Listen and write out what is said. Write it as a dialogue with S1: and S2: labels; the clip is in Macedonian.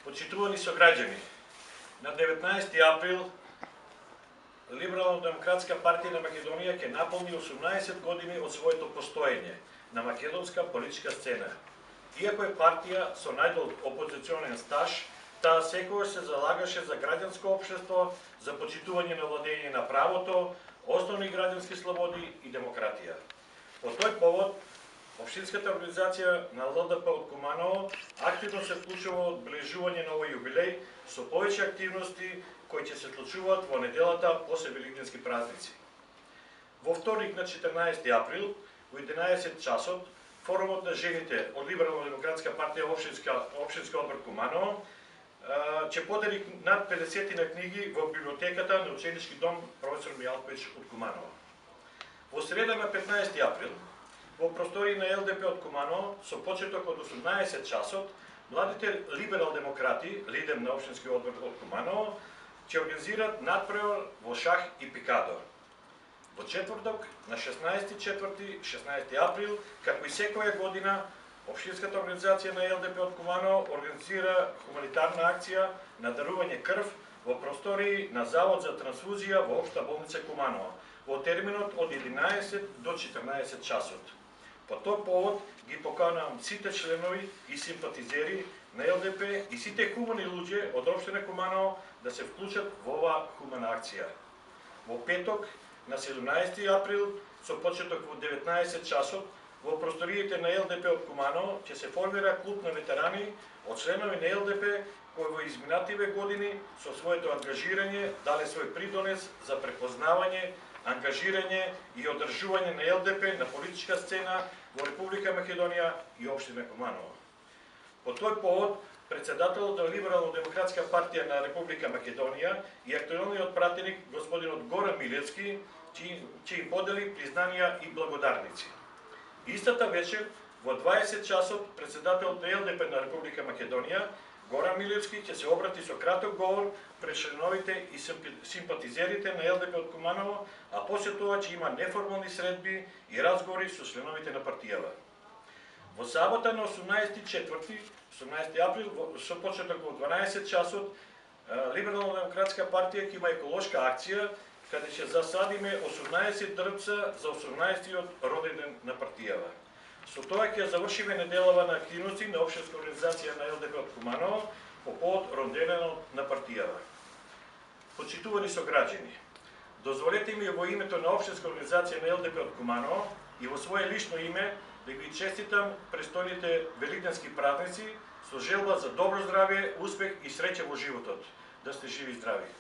S1: Почитувани сограѓани, на 19 април Либерално-демократска партија на Македонија ќе наполни 18 години од своето постоење на македонска политичка сцена. Иако е партија со најдолг опозиционен стаж, таа секогаш се залагаше за граѓанско општество, за почитување на владење на правото, основни граѓански слободи и демократија. По тој повод, Општинската организација на ЛДП од Куманово активно се вклучува во одбележување на овој јубилеј со повеќе активности кои ќе се случуваат во неделата после велигденски празници. Во вторник на 14 април во 11 часот форумот на жените од Либерално-демократска партија Општински одбор Куманово ќе подели над 50 на книги во библиотеката на ученички дом професор Мијалковиќ од Куманово. Во среда на 15 април во простории на ЛДП од Куманово, со почеток од 18 часот, младите либерал-демократи, лидер на Општински одбор од Куманово, ќе организираат надпревар во шах и пикадо. Во четврток, на 16 април, како и секоја година, Општинската организација на ЛДП од Куманово организира хуманитарна акција на дарување крв во простории на Завод за трансфузија во Општа болница Куманово, во терминот од 11 до 14 часот. По тој повод ги поканувам сите членови и симпатизери на ЛДП и сите хумани луѓе од Општина Куманово да се вклучат во оваа хумана акција. Во петок, на 17 април, со почеток во 19 часот, во просториите на ЛДП од Куманово ќе се формира клуб на ветерани од членови на ЛДП кои во изминативе години со своето ангажирање дале свој придонес за препознавање, ангажирање и одржување на ЛДП на политичка сцена во Република Македонија и Општина Куманово. По тој повод, председателот на Либерално-демократска партија на Република Македонија и актуелниот пратеник господинот Горан Милевски ќе им подели признанија и благодарници. Истата вечер, во 20 часот, председателот на ЛДП на Република Македонија Горан Милевски ќе се обрати со краток говор пред членовите и симпатизерите на ЛДП од Куманово, а после тоа ќе има неформални средби и разговори со членовите на партијава. Во сабота на 18 април, со почеток во 12 часот, Либерално-демократска партија ќе има еколошка акција, каде ќе засадиме 18 дрвца за 18-тиот роден ден на партијава. Со тоа ќе завршиме неделава на активности на Општинска организација на ЛДП од Куманово по повод роденденот на партијава. Почитувани сограѓани, дозволете ми во името на Општинска организација на ЛДП од Куманово и во свое лично име да ги честитам престојните велигденски празници со желба за добро здравје, успех и среќа во животот. Да сте живи и здрави!